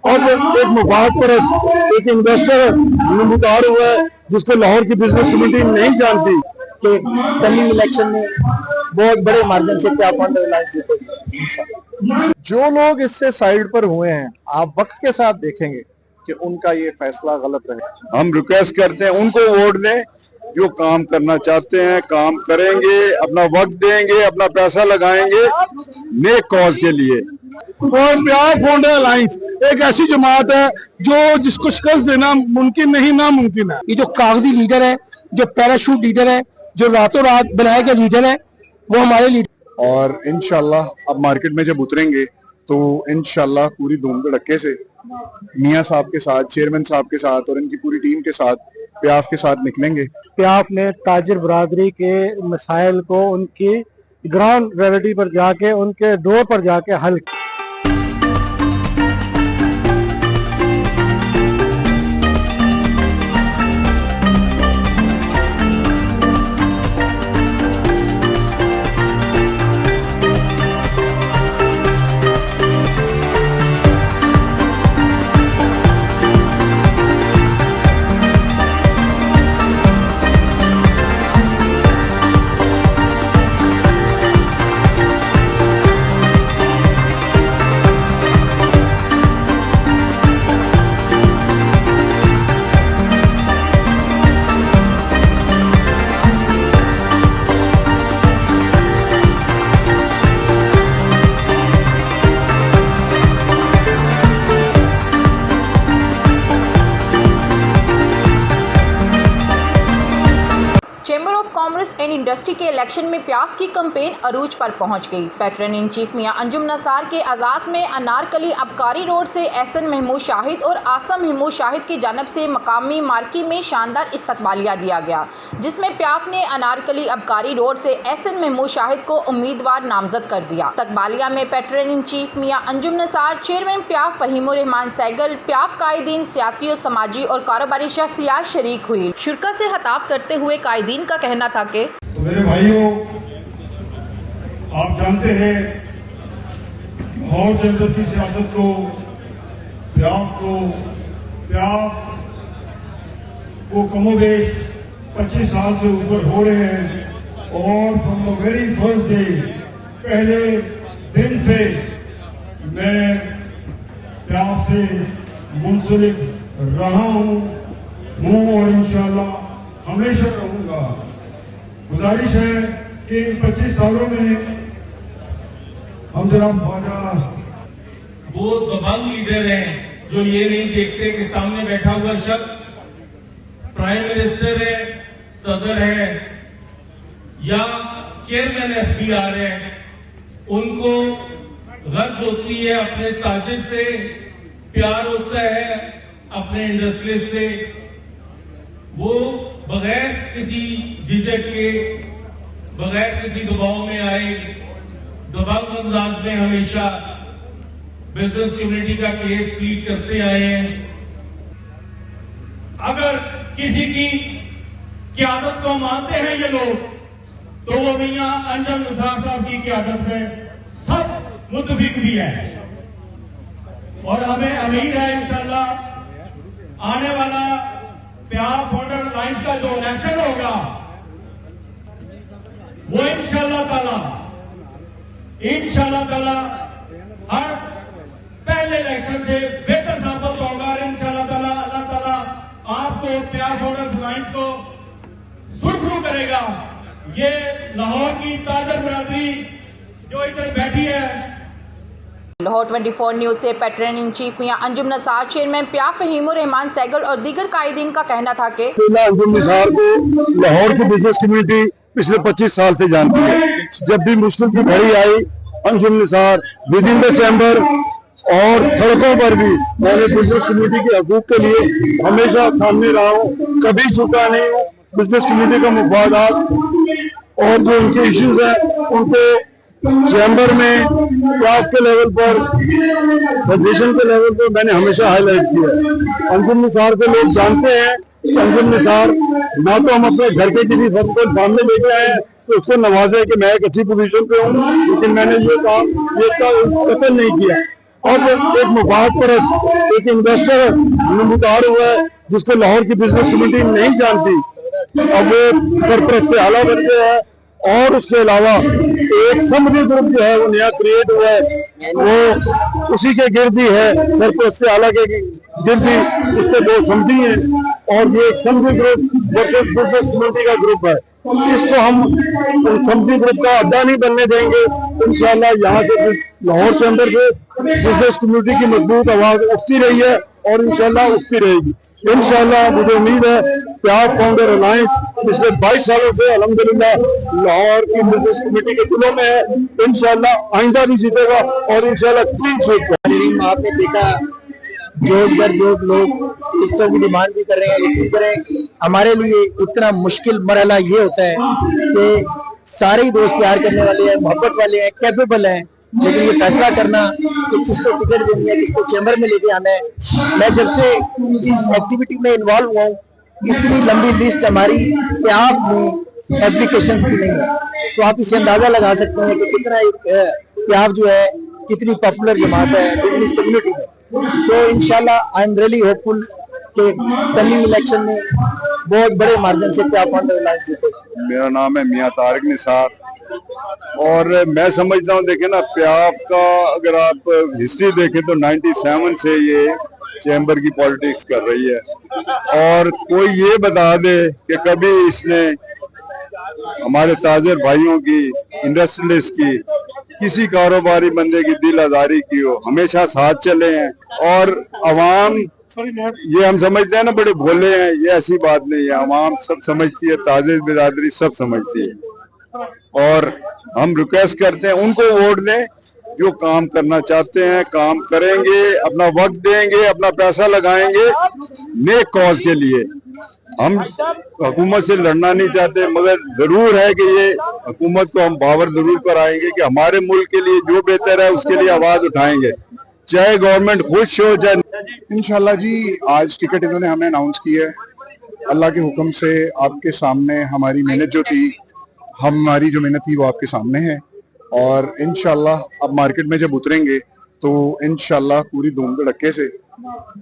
और एक मुफाद परस्त एक इन्वेस्टर नमूदार हुआ है जिसको लाहौर की बिजनेस कम्युनिटी नहीं जानती कि कमिंग इलेक्शन में बहुत बड़े मार्जिन से क्या फंड जीतेगी। जो लोग इससे साइड पर हुए हैं, आप वक्त के साथ देखेंगे कि उनका ये फैसला गलत रहे। हम रिक्वेस्ट करते हैं उनको वोट दें जो काम करना चाहते हैं, काम करेंगे, अपना वक्त देंगे, अपना पैसा लगाएंगे नेक कॉज के लिए। और प्यार फाउंडर अलायंस एक ऐसी जमात है जो जिसको शिकस्त देना मुमकिन नहीं नामुमकिन है। ये जो कागजी लीडर है, जो पैराशूट लीडर है, जो रातों रात बनाया गया लीडर है, वो हमारे लीडर। और इंशाल्लाह अब मार्केट में जब उतरेंगे तो इंशाल्लाह पूरी धूम धड़के से मियां साहब के साथ, चेयरमैन साहब के साथ और इनकी पूरी टीम के साथ, प्याफ के साथ निकलेंगे। प्याफ ने ताजिर बरादरी के मसाइल को उनकी ग्राउंड रियलिटी पर जाके, उनके डोर पर जाके हल। Chamber of commerce and industry के इलेक्शन में प्याफ की कैंपेन अरूज पर पहुंच गई। पैटर्न इन चीफ मियां अंजुम नसार के आज़ाद में अनारकली आबकारी रोड से एहसन महमूद शाहिद और आसम महमूद शाहिद की जानब से मकामी मार्की में शानदार इस्तकबालिया दिया गया, जिसमें प्याफ ने अनारकली आबकारी रोड से एहसन महमूद शाहिद को उम्मीदवार नामजद कर दिया। इस्तकबालिया में patron in chief Miyan Anjum Nasar, chairman प्याफ फहीमुर रहमान सैगल, प्याफ कायदीन, सियासी और समाजी और कारोबारी शख्सियात शरीक हुई। शुरा से खिताब करते हुए कायदीन का कहना था कि तो मेरे भाइयों, आप जानते हैं लाहौर चैम्बर की सियासत को, प्याफ को कमोबेश 25 साल से ऊपर हो रहे हैं और from the very first day, पहले दिन से मैं प्याफ से मुंसलिक रहा हूं और इंशाल्लाह हमेशा रहूंगा। गुजारिश है कि इन 25 सालों में हम जनाब ख्वाजा वो दबंग लीडर हैं जो ये नहीं देखते कि सामने बैठा हुआ शख्स प्राइम मिनिस्टर है, सदर है या चेयरमैन एफबीआर है। उनको गर्ज होती है अपने ताजिर से, प्यार होता है अपने इंडस्ट्रियलिस्ट से। वो बगैर किसी झिझक के, बगैर किसी दबाव में आए, दबाव अंदाज में हमेशा बिजनेस कम्युनिटी का केस प्लीड करते आए हैं। अगर किसी की क़यादत को मानते हैं ये लोग, तो वो मियां अंजुम नसार साहब की क़यादत में सब मुत्तफिक भी है और हमें उम्मीद है इंशाल्लाह आने वाला प्याफ फाउंडर अलायंस का जो इलेक्शन होगा वो इंशाल्लाह ताला हर पहले इलेक्शन से बेहतर साबित होगा। इंशाल्लाह ताला अल्लाह ताला आपको प्याफ फाउंडर अलायंस को सुरखरू करेगा। ये लाहौर की ताजर बरादरी जो इधर बैठी है। लाहौर 24 न्यूज से patron in chief Miyan Anjum Nasar, chairman प्याफ फहीमुर रहमान सैगल और दीगर कायदीन का कहना था कि अंजुम नसार को लाहौर की बिजनेस कम्युनिटी पिछले 25 साल से जानती है। जब भी मुश्किल की घड़ी आई, Anjum Nasar within the chamber और सड़कों पर भी मैंने बिजनेस कम्युनिटी के हकूक के लिए हमेशा सामने रहा हूँ, कभी झुका नहीं हूँ। बिजनेस कम्युनिटी का मुफादात और जो उनके इश्यूज हैं उनको चैम्बर में, प्याफ के लेवल पर, फेडरेशन के लेवल पर मैंने हमेशा हाईलाइट किया है। अंजुम नसार को लोग जानते हैं। अंजुम नसार ना तो हम अपने घर के किसी फर्द को सामने लेके आए हैं तो उसको नवाजे कि मैं एक अच्छी पोजीशन पे हूँ, लेकिन मैंने ये काम कतल नहीं किया। और एक मुफाद परस्त एक इन्वेस्टर नमूदार हुआ है जिसको लाहौर की बिजनेस कम्युनिटी नहीं जानती, अब वो सरपरस्त से आला बन गया है। और उसके अलावा एक समझी ग्रुप जो है वो नया क्रिएट हुआ है, वो उसी के गिर्द ही है, सरपरस्त से आला के गिर्द ही उससे दो समझी है और ये एक समझी ग्रुप बिजनेस कम्युनिटी का ग्रुप है। इसको हम समझी ग्रुप का अड्डा नहीं बनने देंगे। इंशाल्लाह यहाँ से लाहौर चैम्बर से बिजनेस कम्युनिटी की मजबूत आवाज उठती रही है और इंशाल्लाह उठती रहेगी। इंशाल्लाह मुझे उम्मीद है प्याफ फाउंडर अलायंस पिछले 22 सालों से अल्हम्दुलिल्लाह लाहौर की बिजनेस कमेटी के दिलों में है। इंशाल्लाह आइंदा भी जीतेगा और इंशाल्लाह क्लीन स्वीप। आपने देखा जोड़ दर जोड़ लोग टिकटों की डिमांड भी कर रहे हैं। यकीन करें हमारे लिए इतना मुश्किल मरहला ये होता है कि सारे ही दोस्त प्यार करने वाले हैं, मोहब्बत वाले हैं, कैपेबल हैं, लेकिन ये फैसला करना कि किसको टिकट देनी है, किसको चैम्बर में लेके आना है। मैं जब से इस एक्टिविटी में इन्वॉल्व हुआ हूँ, इतनी लंबी लिस्ट हमारी प्याफ में एप्लीकेशंस की नहीं है, तो आप इससे अंदाजा लगा सकते हैं कि कितना प्याफ जो है कितनी पॉपुलर जमात है बिजनेस कम्युनिटी में। तो इंशाल्लाह आई एम रियली होपफुल कि कमिंग इलेक्शन में बहुत बड़े मार्जिन से प्याफ फाउंडर अलायंस जीतेगा। मेरा नाम है मियां तारिक निसार और मैं समझता हूँ, देखें ना, प्याफ का अगर आप हिस्ट्री देखें तो 97 से ये चैम्बर की पॉलिटिक्स कर रही है और कोई ये बता दे कि कभी इसने हमारे ताजिर भाइयों की, इंडस्ट्रियलिस्ट की, किसी कारोबारी बंदे की दिल आजारी की हो, हमेशा साथ चले हैं। और अवाम, ये हम समझते हैं ना बड़े भोले हैं, ये ऐसी बात नहीं है, अवाम सब समझती है, ताजिर बिरादरी सब समझती है और हम रिक्वेस्ट करते हैं उनको वोट दें जो काम करना चाहते हैं, काम करेंगे, अपना वक्त देंगे, अपना पैसा लगाएंगे नेक कॉज के लिए। हम हुकूमत से लड़ना नहीं चाहते, मगर जरूर है कि ये हुकूमत को हम बावर जरूर कराएंगे कि हमारे मुल्क के लिए जो बेहतर है उसके लिए आवाज उठाएंगे, चाहे गवर्नमेंट खुश हो चाहे। इंशाल्लाह जी, आज टिकट इन्होंने हमें अनाउंस की है। अल्लाह के हुक्म से आपके सामने हमारी मेहनत जो थी, हमारी जो मेहनत थी वो आपके सामने है और इंशाल्लाह अब मार्केट में जब उतरेंगे तो इंशाल्लाह पूरी धूम धड़क्के से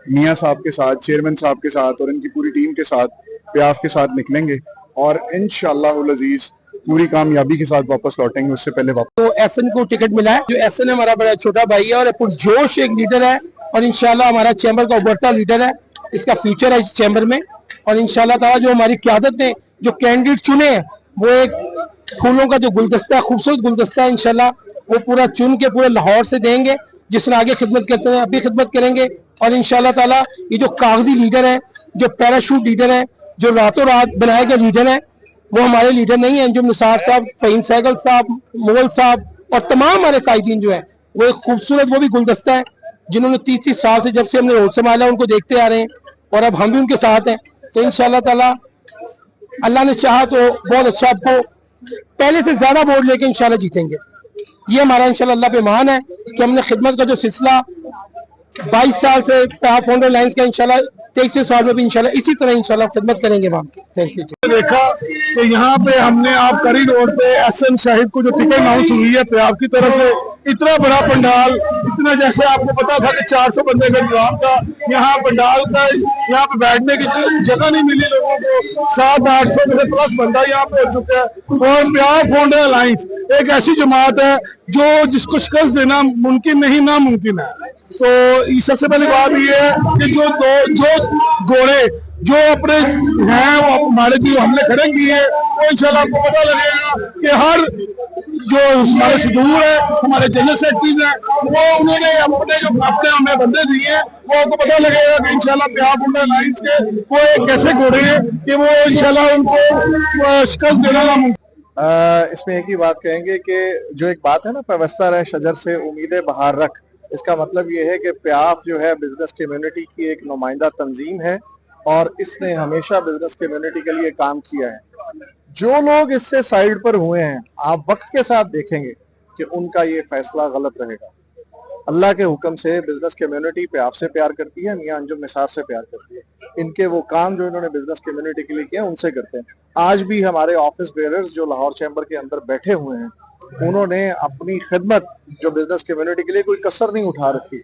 मियां साहब के साथ, चेयरमैन साहब के साथ और इनकी पूरी टीम के साथ, प्याफ के साथ निकलेंगे और इंशाल्लाह अजीज पूरी कामयाबी के साथ वापस लौटेंगे। उससे पहले वापस तो एसएन को टिकट मिला है, जो एसएन हमारा बड़ा छोटा भाई है और पुरजोश एक लीडर है और इंशाल्लाह हमारा चैम्बर का उभरता लीडर है, इसका फ्यूचर है इस चैम्बर में। और इंशाल्लाह ताला जो हमारी क़यादत ने जो कैंडिडेट चुने हैं वो एक फूलों का जो गुलदस्ता है, खूबसूरत गुलदस्ता है, इंशाल्लाह वो पूरा चुन के पूरे लाहौर से देंगे। जिस तरह आगे खिदमत करते हैं अभी खिदमत करेंगे और इंशाल्लाह ताला ये जो कागजी लीडर है, जो पैराशूट लीडर है, जो रातों रात बनाए गए लीडर है, वो हमारे लीडर नहीं है। अंजुम निसार साहब, फहीम सहगल साहब, मोगल साहब और तमाम हमारे कायदीन जो है वो एक खूबसूरत वो भी गुलदस्ता है जिन्होंने 30 साल से, जब से हमने रोड संभाला उनको देखते आ रहे हैं और अब हम भी उनके साथ हैं। तो इंशाल्लाह ताला अल्लाह ने चाहा तो बहुत अच्छा आपको पहले से ज्यादा वोट लेके इंशाल्लाह जीतेंगे। ये हमारा इंशाल्लाह अल्लाह पे मान है कि हमने खिदमत का जो सिलसिला 22 साल से प्याफ फाउंडर अलायंस का इंशाल्लाह 23 साल में भी इंशाल्लाह इसी तरह इंशाल्लाह खिदमत करेंगे वहाँ की। Thank you. देखा तो यहाँ पे हमने आप करी रोड पे एसएन शाहिद को जो टिकट अनाउंस हुई है प्याफ की तरफ से, इतना बड़ा पंडाल, इतना जैसे आपको पता था कि 400 बंदे का इंतजाम था, यहाँ पंडाल का यहाँ पे बैठने की जगह नहीं मिली लोगों को, 700-800 में से प्लस बंदा यहाँ पे हो चुका है। और प्याफ फाउंडर अलायंस एक ऐसी जमात है जो जिसको शिकस्त देना मुमकिन नहीं, नामुमकिन है। तो सबसे पहली बात ये है कि जो घोड़े जो अपने हैं वो हमारे जो हमने खड़े किए हैं, वो इंशाल्लाह आपको पता लगेगा कि हर जो हमारे सदूर है, हमारे जनरल सेक्रेटरीज हैं, वो उन्होंने अपने हमें बंदे दिए हैं, वो आपको पता लगेगा कि इंशाल्लाह प्याफ फाउंडर अलायंस के वो एक ऐसे घोड़े हैं कि वो इंशाल्लाह उनको शिकस्त देना नामुमकिन। इसमें एक ही बात कहेंगे कि जो एक बात है ना, पेवस्ता रहे शजर से उम्मीदें बहार रख, इसका मतलब ये है कि प्याफ जो है बिजनेस कम्युनिटी की एक नुमाइंदा तंजीम है और इसने हमेशा बिजनेस कम्युनिटी के लिए काम किया है। जो लोग इससे साइड पर हुए हैं, आप वक्त के साथ देखेंगे कि उनका ये फैसला गलत रहेगा। अल्लाह के हुक्म से बिजनेस कम्युनिटी प्याफ से प्यार करती है, मियां अंजुम निसार से प्यार करती है। इनके वो काम जो इन्होंने बिजनेस कम्युनिटी के लिए किया उनसे करते हैं। आज भी हमारे ऑफिस बेयरर्स जो लाहौर चैम्बर के अंदर बैठे हुए हैं उन्होंने अपनी खिदमत जो बिजनेस कम्युनिटी के लिए कोई कसर नहीं उठा रखी।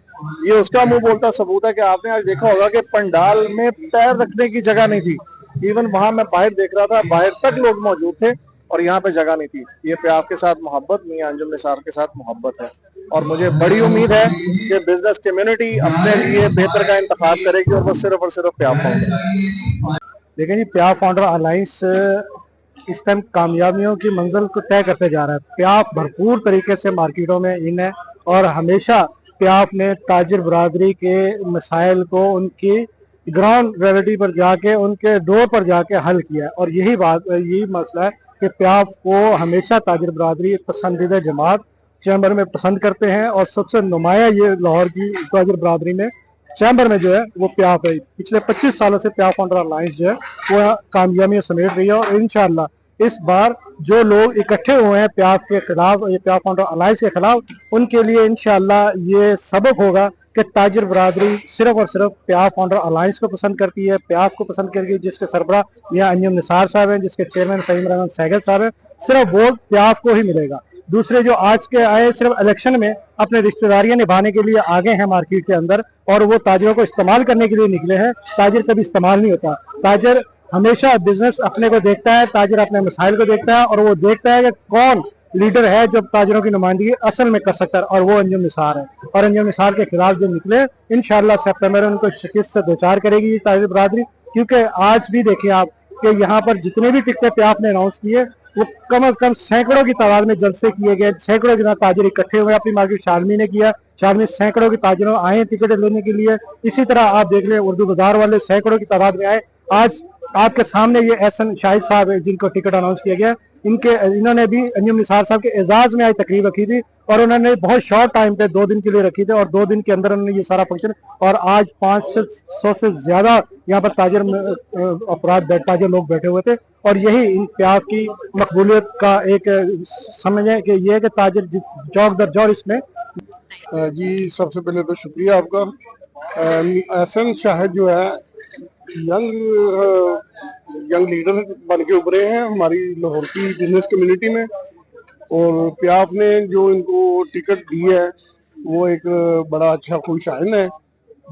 ये उसका मुंह बोलता सबूत है कि आपने आज देखा होगा कि पंडाल में पैर रखने की जगह नहीं थी। इवन वहां मैं बाहर देख रहा था, बाहर तक लोग मौजूद थे और यहाँ पे जगह नहीं थी। ये प्याफ के साथ मोहब्बत, मियां अंजुम निसार के साथ मोहब्बत है और मुझे बड़ी उम्मीद है कि बिजनेस कम्युनिटी अपने लिए बेहतर का इंतखाब करेगी और वो सिर्फ प्याफ होगा। लेकिन ये प्याफ फाउंडर अलायंस इस टाइम कामयाबियों की मंजिल को तय करते जा रहा है। प्याफ भरपूर तरीके से मार्केटों में इन है और हमेशा प्याफ ने ताजिर बरादरी के मसाइल को उनकी ग्राउंड रियलिटी पर जाके, उनके डोर पर जाके हल किया। और यही मसला है कि प्याफ को हमेशा ताजिर बरादरी पसंदीदा जमात चैम्बर में पसंद करते हैं और सबसे नुमाया ये लाहौर की ताजिर बरादरी में चैम्बर में जो है वो प्याफ है। पिछले 25 सालों से प्याफ फाउंडर अलायंस जो है वो कामयाबियां समेट रही है और इंशाल्लाह इस बार जो लोग इकट्ठे हुए हैं प्याफ के खिलाफ, ये प्याफ फाउंडर अलायंस के खिलाफ, उनके लिए इंशाल्लाह ये सबक होगा कि ताजिर बरादरी सिर्फ और सिर्फ प्याफ फाउंडर अलायंस को पसंद करती है, प्याफ को पसंद करती है, जिसके सरबराह मियां अंजुम निसार साहब हैं, जिसके चेयरमैन फहीम रहमान सहगल साहब हैं। सिर्फ वोट प्याफ को ही मिलेगा। दूसरे जो आज के आए सिर्फ इलेक्शन में अपने रिश्तेदारियां निभाने के लिए आगे हैं मार्केट के अंदर और वो ताजिरों को इस्तेमाल करने के लिए निकले हैं। ताजिर कभी इस्तेमाल नहीं होता। ताजिर हमेशा बिजनेस अपने को देखता है, ताजिर अपने मसाइल को देखता है और वो देखता है कि कौन लीडर है जो ताजिरों की नुमाइंदगी असल में कर सकता है और वो अंजुम निसार है। और अंजुम निसार के खिलाफ जो निकले इंशाल्लाह सितंबर में उनको शिकस्त से दो चार करेगी ये ताजिर बरादरी। क्योंकि आज भी देखिए आप कि यहाँ पर जितने भी टिकटें प्याफ ने अनाउंस किए वो कम अज कम सैकड़ों की तादाद में जलसे किए गए, सैकड़ों के ताजिर इकट्ठे हुए। अपनी मार्केट शालमी ने किया, शालमी सैकड़ों की ताजिरों आए टिकट लेने के लिए। इसी तरह आप देख लें उर्दू बाजार वाले सैकड़ों की तादाद में आए। आज आपके सामने ये एहसन शाहिद साहब है जिनको टिकट अनाउंस किया गया, इन्होंने भी अंजुम निसार साहब के एजाज में आज तकरीब रखी थी और उन्होंने बहुत शॉर्ट टाइम पे 2 दिन के लिए रखी थी और 2 दिन के अंदर उन्होंने ये सारा फंक्शन। और आज 500 से ज्यादा यहाँ पर ताजिर लोग बैठे हुए थे और यही इन प्याफ की मकबूलियत का एक समझे कि ये है कि ताजिर चौक दर चौक इसमें। जी सबसे पहले तो शुक्रिया आपका। एहसन शाहिद जो है यंग लीडर बन के उभरे हैं हमारी लाहौर की बिजनेस कम्युनिटी में और प्याफ ने जो इनको टिकट दी है वो एक बड़ा अच्छा खुशाइन है,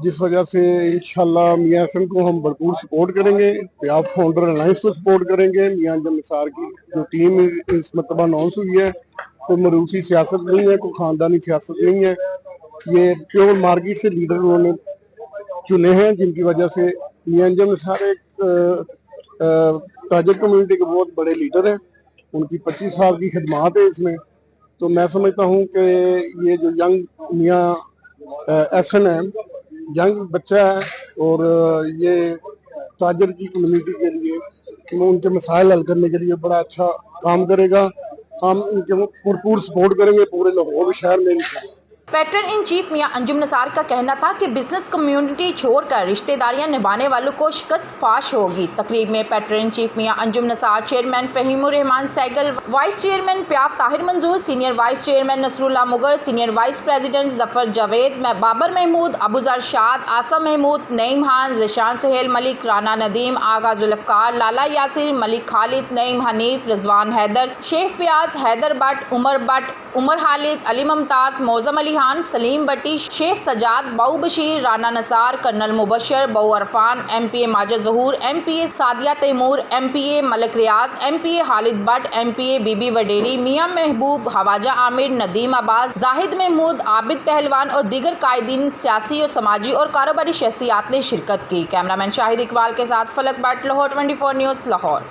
जिस वजह से इंशाल्लाह मियां एहसन को हम भरपूर सपोर्ट करेंगे। प्याफ फाउंडर अलायंस को सपोर्ट करेंगे। मियां अंजुम निसार की जो टीम इस मरतबा अनाउंस हुई है कोई मरूसी सियासत नहीं है, कोई खानदानी सियासत नहीं है। ये प्योर मार्केट से लीडर उन्होंने चुने हैं जिनकी वजह से मियां अंजुम निसार एक ताजिर कम्युनिटी के बहुत बड़े लीडर हैं। उनकी 25 साल की खिदमात है इसमें। तो मैं समझता हूँ कि ये जो यंग मियां एहसन है, यंग बच्चा है और ये ताजिर की कम्युनिटी के लिए उनके मसाइल हल करने के लिए बड़ा अच्छा काम करेगा। हम इनके भरपूर सपोर्ट करेंगे पूरे लाहौर शहर में। पैट्रन इन चीफ मियां अंजुम निसार का कहना था कि बिजनेस कम्युनिटी छोड़कर रिश्तेदारियां निभाने वालों को शिकस्त फाश होगी। तकरीब में patron in chief Miyan Anjum Nisar, chairman Fahim Rehman Sehgal, vice chairman प्याफ Tahir Manzoor, senior vice chairman Nasrullah मुगर, senior vice president Zafar Javed, Babar Mahmood, Abuzar Shad, आसम महमूद, नईम खान, जिशान सुहेल मलिक, राना नदीम, आगा जुल्फकार, लाला Yasir, Malik Khalid, Naeem Hanif, Rizwan Haider, Sheikh Piaz, Haider Butt, Umar Khalid, Ali Mumtaz, Moazzam Ali Khan, Saleem Bhatti, Sheikh Sajjad, Bau Bashir, Rana Nisar, colonel Mubashar, Bau Irfan, MPA Majid Zahoor, MPA Sadia Taimur, MPA Malik Riaz, MPA Khalid Butt, MPA Bibi Waderi, Mian Mehboob, Khawaja Aamir, Nadeem Abbas, Zahid Mahmood, Abid पहलवान और दीगर कायदीन, सियासी और समाजी और कारोबारी शख्सियात ने शिरकत की। कैमरामैन शाहिद इकबाल के साथ फलक बट, लाहौर 24 न्यूज़, लाहौर।